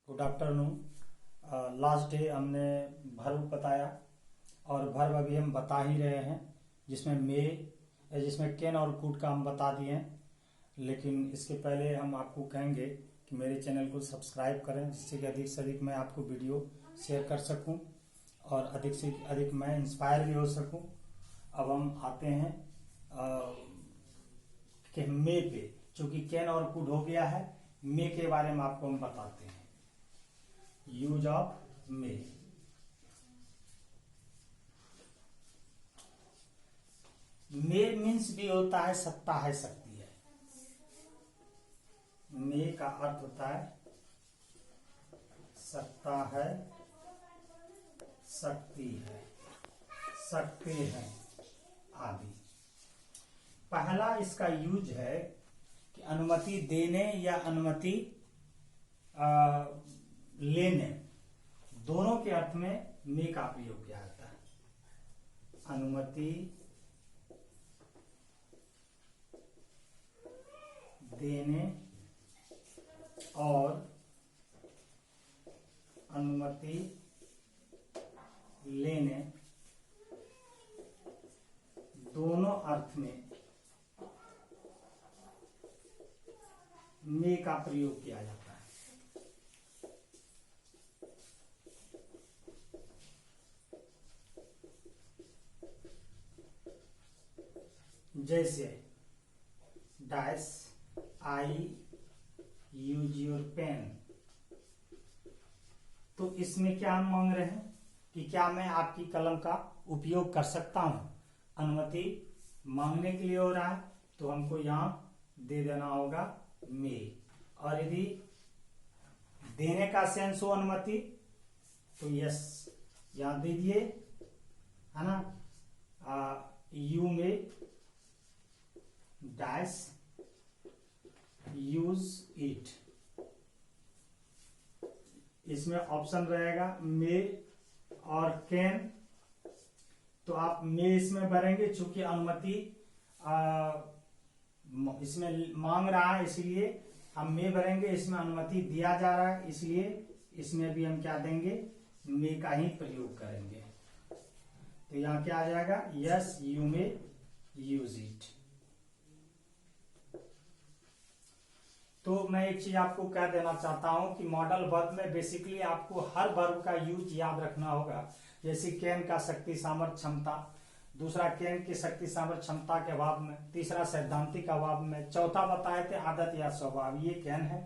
Good afternoon. Last day हमने verb बताया और वर्ब अभी हम बता ही रहे हैं, जिसमें कैन और कुड का हम बता दिए हैं। लेकिन इसके पहले हम आपको कहेंगे कि मेरे चैनल को सब्सक्राइब करें, जिससे कि अधिक से अधिक मैं आपको वीडियो शेयर कर सकूं और अधिक से अधिक मैं इंस्पायर भी हो सकूं। अब हम आते हैं कि मे पे, चूंकि कैन और कुड हो गया है, मे के बारे में आपको हम बताते हैं। Use of May. May means भी होता है सत्ता है, शक्ति है। मे का अर्थ होता है सत्ता है, शक्ति है, सकते हैं आदि। पहला इसका यूज है कि अनुमति देने या अनुमति लेने, दोनों के अर्थ में मे का प्रयोग किया जाता है। अनुमति देने और अनुमति लेने, दोनों अर्थ में मे का प्रयोग किया जाता है। जैसे dash I use your pen, तो इसमें क्या हम मांग रहे हैं कि क्या मैं आपकी कलम का उपयोग कर सकता हूं। अनुमति मांगने के लिए हो रहा है, तो हमको यहां दे देना होगा मे। और यदि देने का सेंस हो अनुमति, तो यस यहां दीजिए, है ना। यू में डैश यूज इट, इसमें ऑप्शन रहेगा मे और कैन, तो आप मे इसमें भरेंगे, चूंकि अनुमति इसमें मांग रहा है, इसलिए हम मे भरेंगे। इसमें अनुमति दिया जा रहा है, इसलिए इसमें भी हम क्या देंगे, मे का ही प्रयोग करेंगे। तो यहां क्या आ जाएगा, yes you may use it. तो मैं एक चीज आपको कह देना चाहता हूं कि मॉडल वर्ब में बेसिकली आपको हर वर्ब का यूज याद रखना होगा। जैसे कैन का शक्ति सामर्थ्य क्षमता, दूसरा कैन की शक्ति सामर्थ्य क्षमता के अभाव में, तीसरा सैद्धांतिक अभाव में, चौथा बताए थे आदत या स्वभाव, ये कैन है।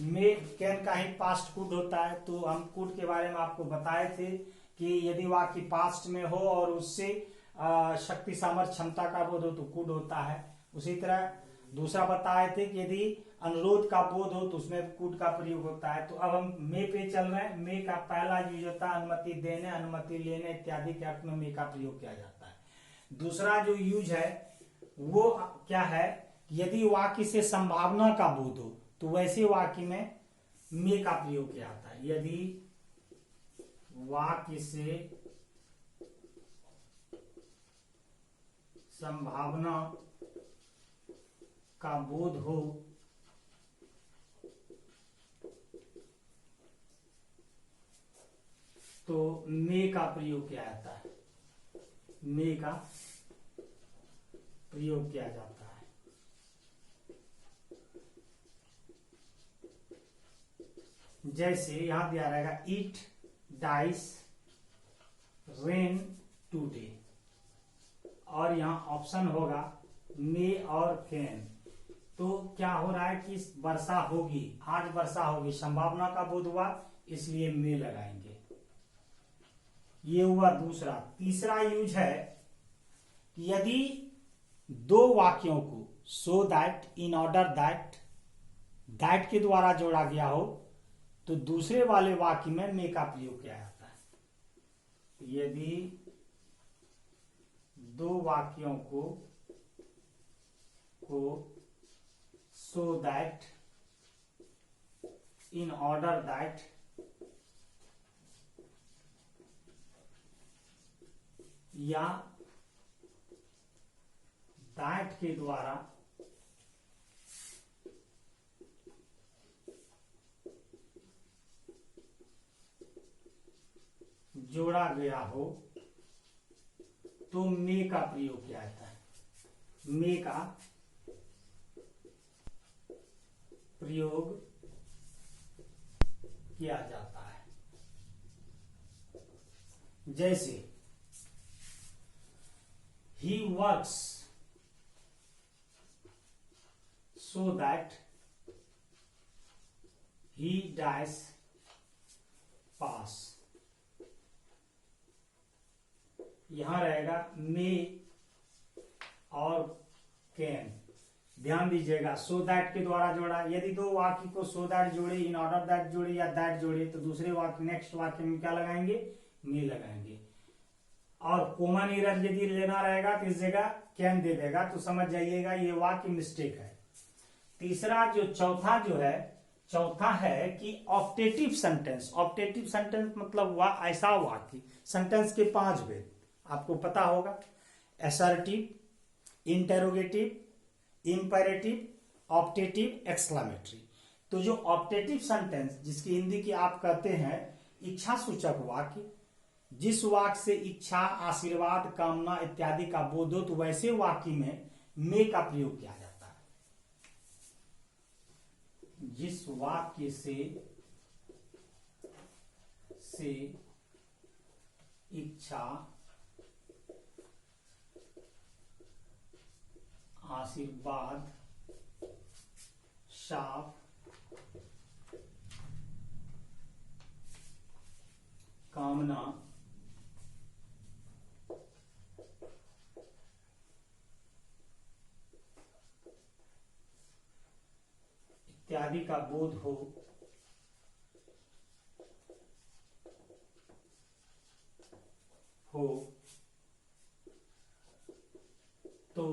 में कैन का ही पास्ट कुड होता है, तो हम कुड के बारे में आपको बताए थे कि यदि वाक्य पास्ट में हो और उससे शक्ति सामर्थ्य क्षमता का बोध हो तो कुड होता है। उसी तरह दूसरा बताए थे कि यदि अनुरोध का बोध हो तो उसमें कुड का प्रयोग होता है। तो अब हम मे पे चल रहे हैं। मे का पहला यूज होता है अनुमति देने, अनुमति लेने इत्यादि के अर्थ में मे का प्रयोग किया जाता है। दूसरा जो यूज है वो क्या है, यदि वाक्य से संभावना का बोध हो तो वैसे वाक्य में मे का प्रयोग किया जाता है। यदि वाक्य से संभावना का बोध हो तो मे का प्रयोग किया जाता है। मे का प्रयोग किया जाता है। जैसे यहां दिया रहेगा इट डाइस रेन टुडे, और यहां ऑप्शन होगा मे और कैन। तो क्या हो रहा है कि वर्षा होगी, आज वर्षा होगी, संभावना का बोध हुआ, इसलिए मे लगाएंगे। ये हुआ दूसरा। तीसरा यूज है कि यदि दो वाक्यों को so that, in order that, that के द्वारा जोड़ा गया हो तो दूसरे वाले वाक्य में मे का प्रयोग किया जाता है। यदि दो वाक्यों को so that, in order that, या दैट के द्वारा जोड़ा गया हो तो मे का प्रयोग किया जाता है। मे का प्रयोग किया जाता है। जैसे he works so that he dies pass। यहां रहेगा मे और कैन। ध्यान दीजिएगा, सो दैट के द्वारा जोड़ा। यदि दो वाक्य को सो दैट जोड़े, इन ऑर्डर दैट जोड़े या दैट जोड़े, तो दूसरे वाक्य नेक्स्ट वाक्य में क्या लगाएंगे? मे लगाएंगे। और कॉमन एरर यदि लेना रहेगा तो इस जगह कैन दे देगा, तो समझ जाइएगा ये वाक्य मिस्टेक है। तीसरा जो चौथा है कि ऑप्टेटिव सेंटेंस। ऑप्टेटिव सेंटेंस मतलब वह ऐसा वाक्य, सेंटेंस के 5 भेद आपको पता होगा। Assertive, interrogative, imperative, optative, exclamatory. तो जो ऑप्टेटिव सेंटेंस, जिसकी हिंदी की आप कहते हैं इच्छा सूचक वाक्य, जिस वाक्य से इच्छा, आशीर्वाद, कामना इत्यादि का बोध हो, तो वैसे वाक्य में मे का प्रयोग किया जाता है। जिस वाक्य से इच्छा, आशीर्वाद, शाप, कामना इत्यादि का बोध हो, तो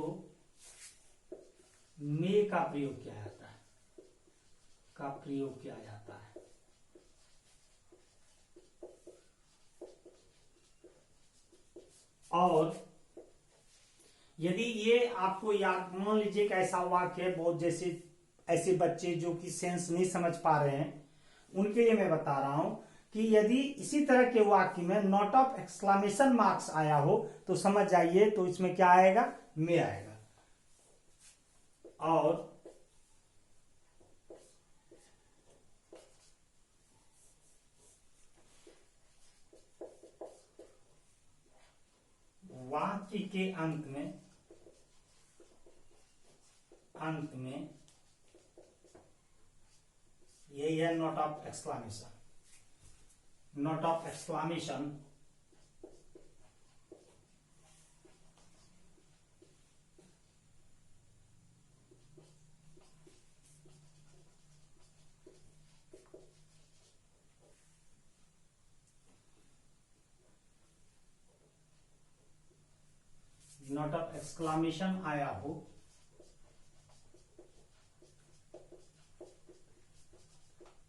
मे का प्रयोग किया जाता है। और यदि ये आपको याद, मान लीजिए कि ऐसा वाक्य है, बहुत जैसे ऐसे बच्चे जो कि सेंस नहीं समझ पा रहे हैं, उनके लिए मैं बता रहा हूं कि यदि इसी तरह के वाक्य में नॉट ऑफ एक्सक्लामेशन मार्क्स आया हो तो समझ जाइए, तो इसमें क्या आएगा? मे आएगा। और वाक्य के अंत में यही है note of exclamation. Note of exclamation note of exclamation आया हो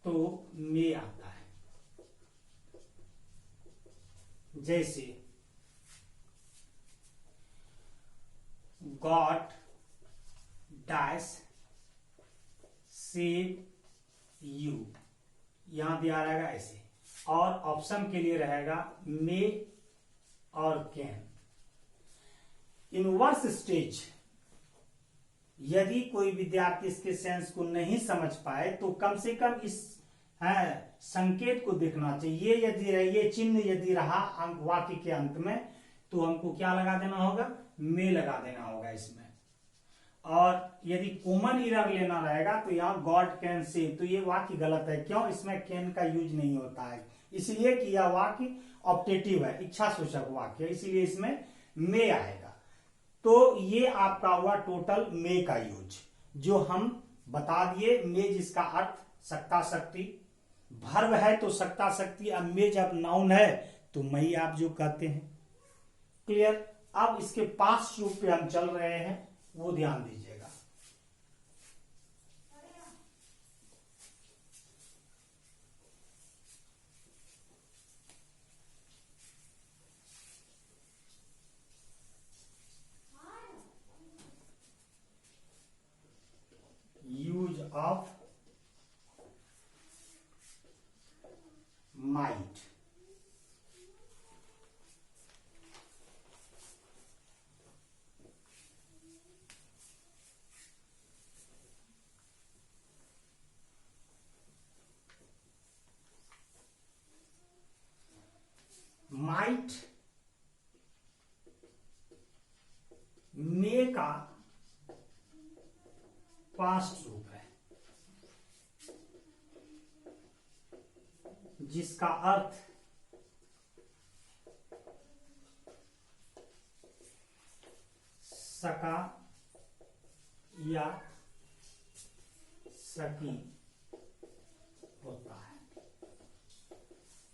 तो मे आता है। जैसे गॉड डैश सेव यू, यहां दिया रहेगा ऐसे, और ऑप्शन के लिए रहेगा मे और कैन। इनवर्स स्टेज, यदि कोई विद्यार्थी इसके सेंस को नहीं समझ पाए तो कम से कम इस संकेत को देखना चाहिए। ये चिन्ह यदि रहा वाक्य के अंत में, तो हमको क्या लगा देना होगा? मे लगा देना होगा इसमें। और यदि कॉमन एरर लेना रहेगा तो यहाँ गॉड कैन सेव, तो ये वाक्य गलत है। क्यों? इसमें कैन का यूज नहीं होता है, इसलिए कि यह वाक्य ऑप्टेटिव है, इच्छा सूचक वाक्य, इसीलिए इसमें मे आएगा। तो ये आपका हुआ टोटल मे का यूज, जो हम बता दिए। मे जिसका अर्थ सक्ता शक्ति, भर्व है तो सक्ता शक्ति, अब मे जब नाउन है तो मई आप जो कहते हैं। क्लियर? अब इसके पास्ट रूप पे हम चल रहे हैं, वो ध्यान दीजिएगा। Use of might. माइट मे का पास्ट रूप है, जिसका अर्थ सका या सकी होता है।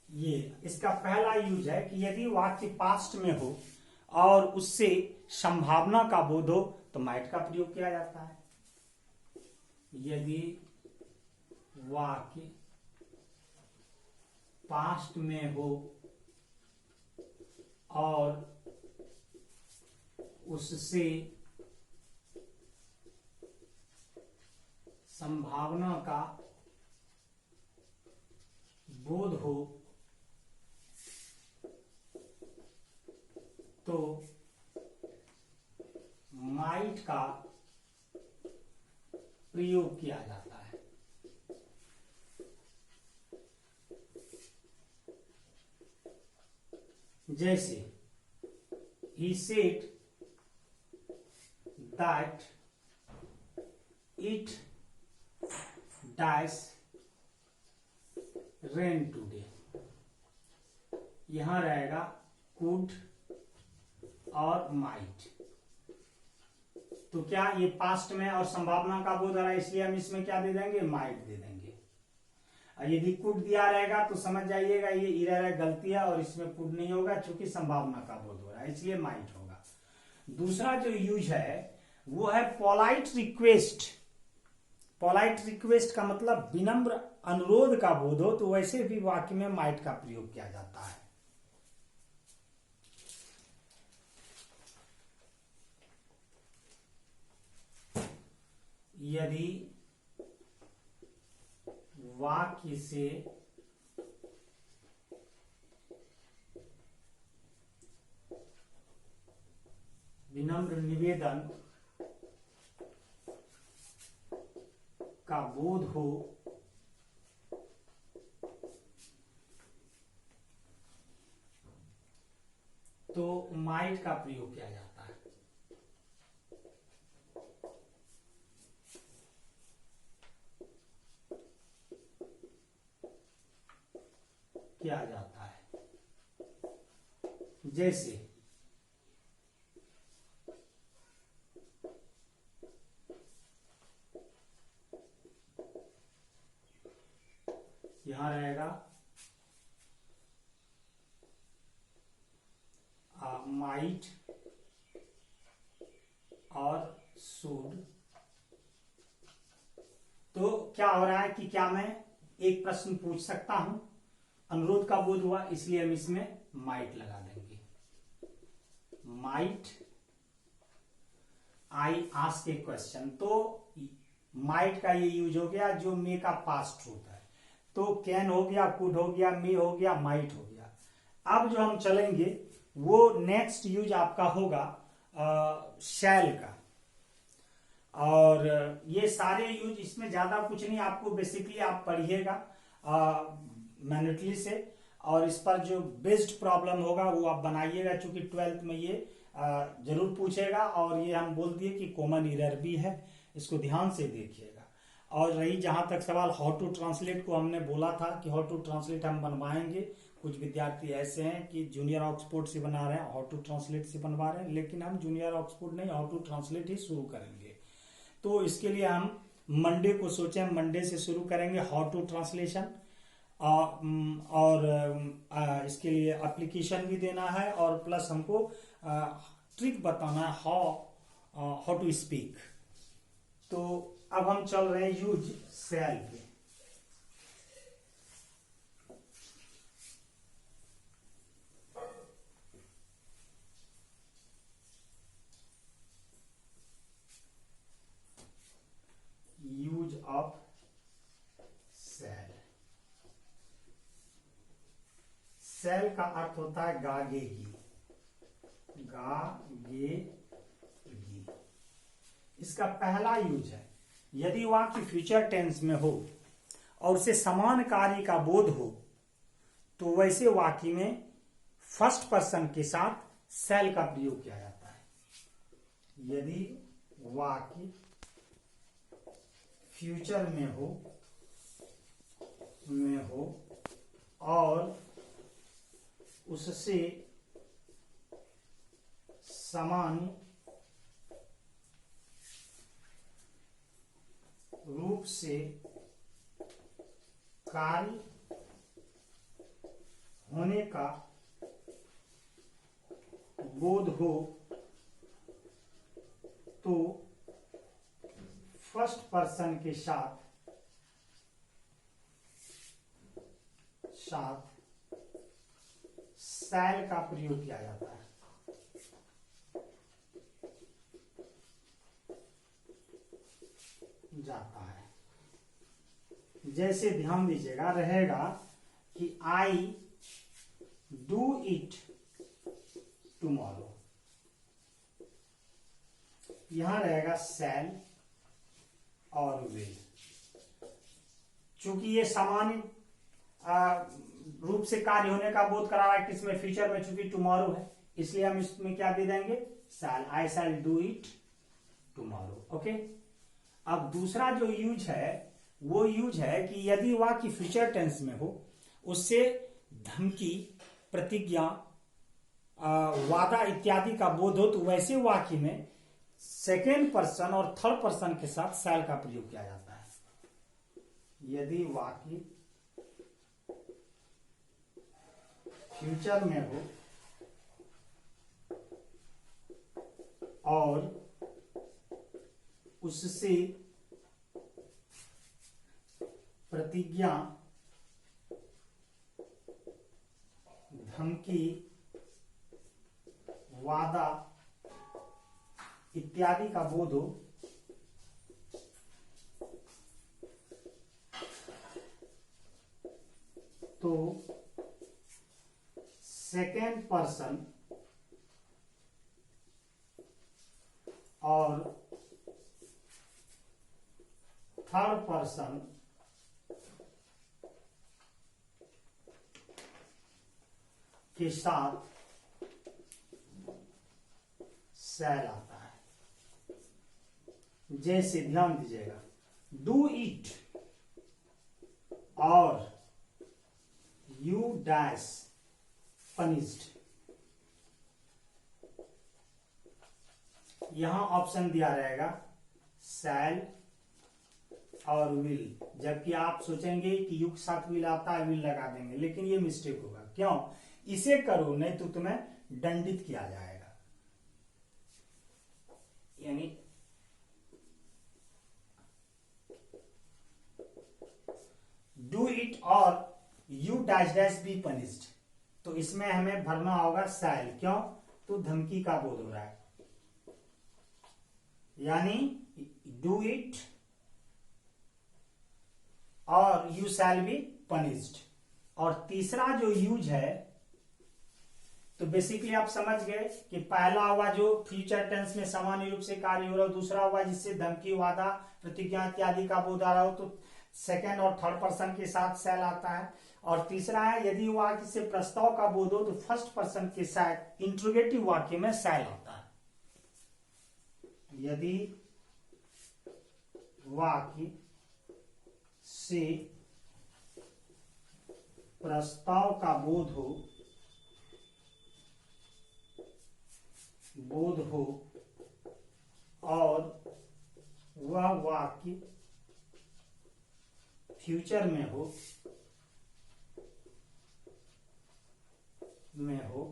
ये इसका पहला यूज है कि यदि वाक्य पास्ट में हो और उससे संभावना का बोध हो तो माइट का प्रयोग किया जाता है। यदि वाक्य पास्ट में हो और उससे संभावना का बोध हो तो माइट का प्रयोग किया जाता है। जैसे he said that it does rain today। यहां रहेगा could और might। तो क्या ये पास्ट में और संभावना का बोध आ रहा है, इसलिए हम इसमें क्या दे देंगे, माइट दे देंगे। और यदि कुड दिया रहेगा तो समझ जाइएगा ये इरर है, गलती है, और इसमें कुड नहीं होगा क्योंकि संभावना का बोध हो रहा है, इसलिए माइट होगा। दूसरा जो यूज है वो है पोलाइट रिक्वेस्ट। पोलाइट रिक्वेस्ट का मतलब विनम्र अनुरोध का बोध हो तो वैसे भी वाक्य में माइट का प्रयोग किया जाता है। यदि वाक्य से विनम्र निवेदन का बोध हो तो माइट का प्रयोग किया जाता है। किया जाता है जैसे यहां रहेगा माइट और शुड। तो क्या हो रहा है कि क्या मैं एक प्रश्न पूछ सकता हूं, अनुरोध का बोध हुआ इसलिए हम इसमें माइट लगा देंगे। Might I ask A question, तो माइट का ये यूज हो गया जो मे का पास्ट रूप है। तो कैन हो गया, कुड हो गया, मे हो गया, माइट हो गया। अब जो हम चलेंगे वो नेक्स्ट यूज आपका होगा शैल का। और ये सारे यूज, इसमें ज्यादा कुछ नहीं, आपको बेसिकली आप पढ़िएगा मैन्युटली से, और इस पर जो बेस्ड प्रॉब्लम होगा वो आप बनाइएगा, क्योंकि 12th में ये जरूर पूछेगा। और ये हम बोल दिए कि कॉमन एरर भी है, इसको ध्यान से देखिएगा। और रही जहां तक सवाल हाउ टू ट्रांसलेट को, हमने बोला था कि हाउ टू ट्रांसलेट हम बनवाएंगे। कुछ विद्यार्थी ऐसे हैं कि जूनियर ऑक्सफोर्ड से बना रहे हैं, हाउ टू ट्रांसलेट से बनवा रहे हैं, लेकिन हम जूनियर ऑक्सफोर्ड नहीं, हाउ टू ट्रांसलेट ही शुरू करेंगे। तो इसके लिए हम मंडे को सोचे, मंडे से शुरू करेंगे हाउ टू ट्रांसलेशन। और इसके लिए एप्लीकेशन भी देना है और प्लस हमको ट्रिक बताना है हाउ टू स्पीक। तो अब हम चल रहे हैं यूज शैल पे। यूज ऑफ शैल। शैल का अर्थ होता है गागेगी, गागेगी। इसका पहला यूज है यदि वाक्य फ्यूचर टेंस में हो और उसे समान कार्य का बोध हो तो वैसे वाक्य में फर्स्ट पर्सन के साथ शैल का प्रयोग किया जाता है। यदि वाक्य फ्यूचर में हो और उससे सामान्य रूप से कार्य होने का बोध हो तो फर्स्ट पर्सन के साथ शैल का प्रयोग किया जाता है। जैसे ध्यान दीजिएगा, रहेगा कि आई डू इट टुमारो, यहां रहेगा शैल और विल। चूंकि ये सामान्य रूप से कार्य होने का बोध करा रहा है किसमें, फ्यूचर में, चूंकि टुमारो है, इसलिए हम इसमें क्या दे देंगे, shall. I shall do it tomorrow. Okay. अब दूसरा जो यूज है वो यूज है कि यदि वाक्य फ्यूचर टेंस में हो, उससे धमकी, प्रतिज्ञा, वादा इत्यादि का बोध हो, तो वैसे वाक्य में सेकेंड पर्सन और थर्ड पर्सन के साथ शैल का प्रयोग किया जाता है। यदि वाक्य फ्यूचर में हो और उससे प्रतिज्ञा, धमकी, वादा इत्यादि का बोध हो, तो सेकेंड पर्सन और थर्ड पर्सन के साथ शैल आता है। जैसे ध्यान दीजिएगा, डू इट और यू डैश पनिश्ड, यहां ऑप्शन दिया रहेगा शैल और विल, जबकि आप सोचेंगे कि यू के साथ विल आता है, विल लगा देंगे, लेकिन ये मिस्टेक होगा। क्यों? इसे करो नहीं तो तुम्हें दंडित किया जाएगा। यानी डू इट और you dash dash be punished, तो इसमें हमें भरना होगा शैल। क्यों? तो धमकी का बोध हो रहा है, यानी डू इट और यू शैल बी पनिश्ड। और तीसरा जो यूज है, तो बेसिकली आप समझ गए कि पहला हुआ जो फ्यूचर टेंस में सामान्य रूप से कार्य हो रहा हो, दूसरा हुआ जिससे धमकी, वादा, प्रतिज्ञा इत्यादि का बोध आ रहा हो, तो सेकंड और थर्ड पर्सन के साथ शैल आता है। और तीसरा है, यदि वाक्य से प्रस्ताव का बोध हो तो फर्स्ट पर्सन के साथ इंट्रोगेटिव वाक्य में शैल आता है। यदि वाक्य से प्रस्ताव का बोध हो और वह वाक्य फ्यूचर में हो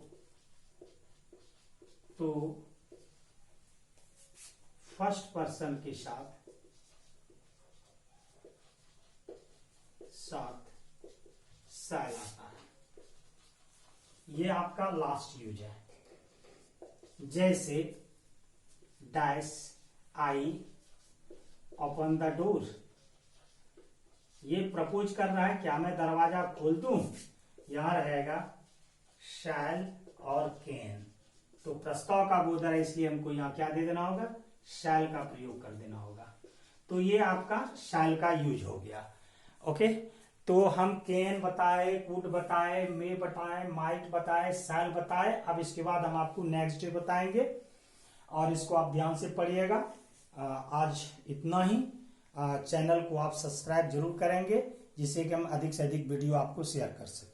तो फर्स्ट पर्सन के साथ शैल आता है। ये आपका लास्ट यूज है। जैसे dash I open the door, ये प्रपोज कर रहा है क्या मैं दरवाजा खोल दूं, यहां रहेगा शैल और कैन। तो प्रस्ताव का बोध है, इसलिए हमको यहां क्या दे देना होगा, शैल का प्रयोग कर देना होगा। तो ये आपका शैल का यूज हो गया। ओके। तो हम कैन बताए, कुड बताए, मे बताए, माइट बताए, शैल बताए। अब इसके बाद हम आपको नेक्स्ट डे बताएंगे और इसको आप ध्यान से पढ़िएगा। आज इतना ही। चैनल को आप सब्सक्राइब जरूर करेंगे जिससे कि हम अधिक से अधिक वीडियो आपको शेयर कर सकें।